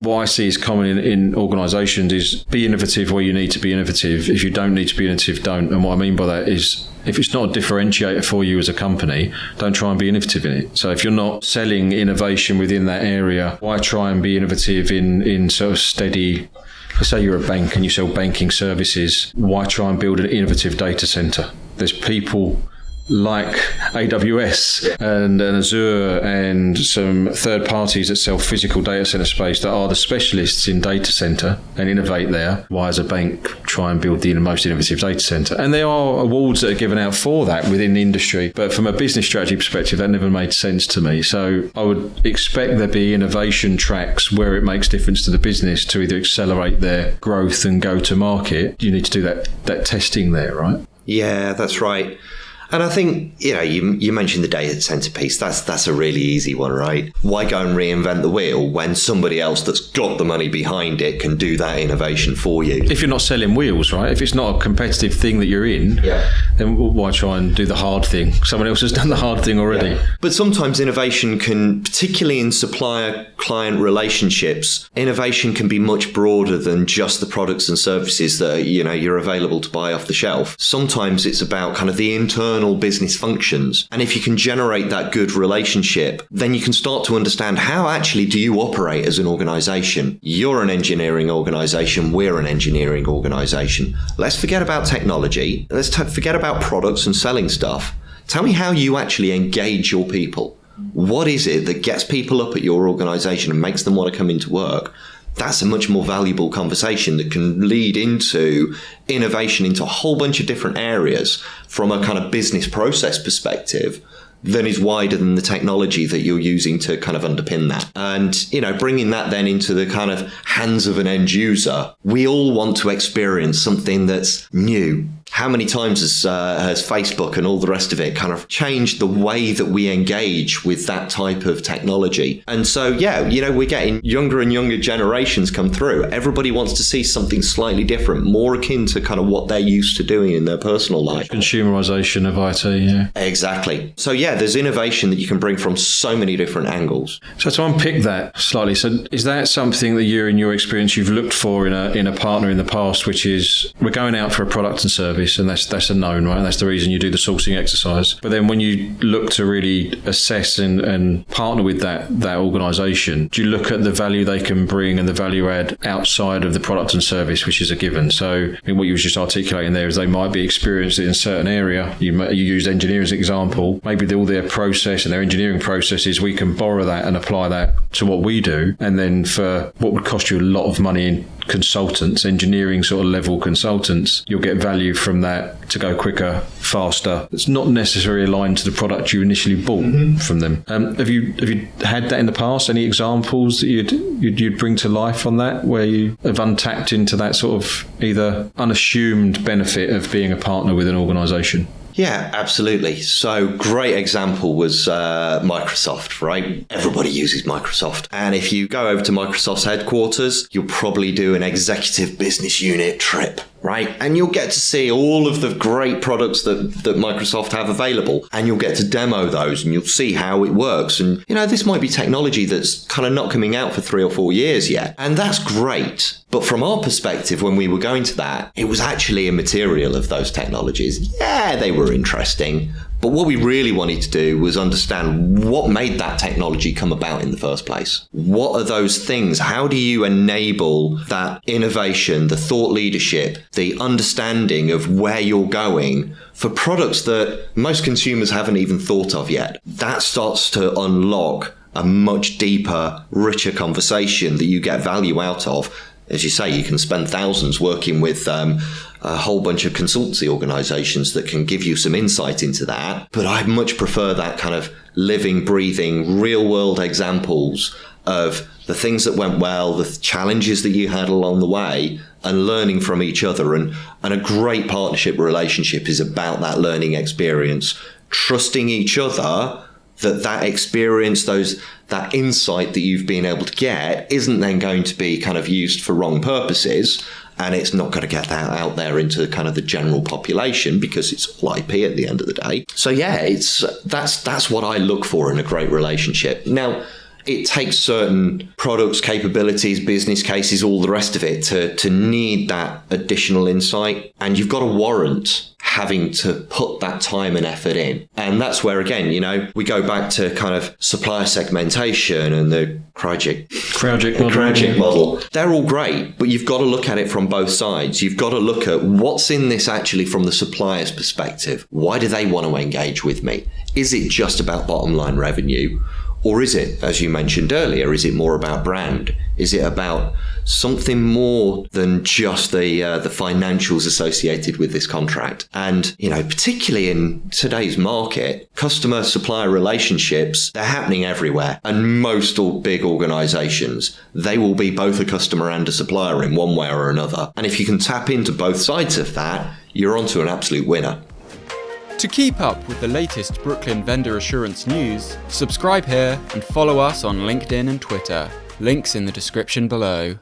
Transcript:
what I see is common in organisations is be innovative where you need to be innovative. If you don't need to be innovative, don't. And what I mean by that is if it's not a differentiator for you as a company, don't try and be innovative in it. So if you're not selling innovation within that area, why try and be innovative in sort of steady... Let's say you're a bank and you sell banking services. Why try and build an innovative data center? There's people like AWS and Azure and some third parties that sell physical data center space that are the specialists in data center and innovate there. Why, as a bank, try and build the most innovative data center? And there are awards that are given out for that within the industry. But from a business strategy perspective, that never made sense to me. So I would expect there be innovation tracks where it makes difference to the business to either accelerate their growth and go to market. You need to do that testing there, right? Yeah, that's right. And I think, you mentioned the data center piece. That's a really easy one, right? Why go and reinvent the wheel when somebody else that's got the money behind it can do that innovation for you? If you're not selling wheels, right? If it's not a competitive thing that you're in, then why try and do the hard thing? Someone else has done the hard thing already. Yeah. But sometimes innovation can, particularly in supplier-client relationships, innovation can be much broader than just the products and services that, you're available to buy off the shelf. Sometimes it's about kind of the internal business functions. And if you can generate that good relationship, then you can start to understand how actually do you operate as an organization. You're an engineering organization. We're an engineering organization. Let's forget about technology. Let's forget about products and selling stuff. Tell me how you actually engage your people. What is it that gets people up at your organization and makes them want to come into work? That's a much more valuable conversation that can lead into innovation into a whole bunch of different areas from a kind of business process perspective than is wider than the technology that you're using to kind of underpin that. And, bringing that then into the kind of hands of an end user, we all want to experience something that's new. How many times has Facebook and all the rest of it kind of changed the way that we engage with that type of technology? And so, we're getting younger and younger generations come through. Everybody wants to see something slightly different, more akin to kind of what they're used to doing in their personal life. Consumerization of IT, yeah. Exactly. So, there's innovation that you can bring from so many different angles. So to unpick that slightly, so is that something that you, in your experience, you've looked for in a partner in the past, which is we're going out for a product and service, and that's a known, right? And that's the reason you do the sourcing exercise. But then when you look to really assess and partner with that organisation, do you look at the value they can bring and the value add outside of the product and service, which is a given? So I mean, what you were just articulating there is they might be experienced in a certain area. You used engineering as an example. Maybe all their process and their engineering processes, we can borrow that and apply that to what we do. And then for what would cost you a lot of money in consultants, engineering sort of level consultants, you'll get value from that to go quicker, faster. It's not necessarily aligned to the product you initially bought from them. Have you had that in the past? Any examples that you'd bring to life on that, where you have untapped into that sort of either unassumed benefit of being a partner with an organisation? Yeah, absolutely. So great example was Microsoft, right? Everybody uses Microsoft. And if you go over to Microsoft's headquarters, you'll probably do an executive business unit trip, right? And you'll get to see all of the great products that Microsoft have available. And you'll get to demo those and you'll see how it works. And, this might be technology that's kind of not coming out for 3 or 4 years yet. And that's great. But from our perspective, when we were going to that, it was actually immaterial of those technologies. Yeah, they were interesting. But what we really wanted to do was understand what made that technology come about in the first place. What are those things? How do you enable that innovation, the thought leadership, the understanding of where you're going for products that most consumers haven't even thought of yet? That starts to unlock a much deeper, richer conversation that you get value out of. As you say, you can spend thousands working with a whole bunch of consultancy organizations that can give you some insight into that. But I much prefer that kind of living, breathing, real world examples of the things that went well, the challenges that you had along the way, and learning from each other. And a great partnership relationship is about that learning experience, trusting each other that experience, that insight that you've been able to get isn't then going to be kind of used for wrong purposes, and it's not going to get that out there into kind of the general population because it's all IP at the end of the day. So yeah, that's what I look for in a great relationship. Now, It takes certain products, capabilities, business cases, all the rest of it to need that additional insight. And you've got to warrant having to put that time and effort in. And that's where, again, we go back to kind of supplier segmentation and the Krajic model. They're all great, but you've got to look at it from both sides. You've got to look at what's in this actually from the supplier's perspective. Why do they want to engage with me? Is it just about bottom line revenue? Or is it, as you mentioned earlier, is it more about brand? Is it about something more than just the financials associated with this contract? And, particularly in today's market, customer-supplier relationships, they're happening everywhere. And most big organizations, they will be both a customer and a supplier in one way or another. And if you can tap into both sides of that, you're onto an absolute winner. To keep up with the latest Brooklyn vendor assurance news, subscribe here and follow us on LinkedIn and Twitter. Links in the description below.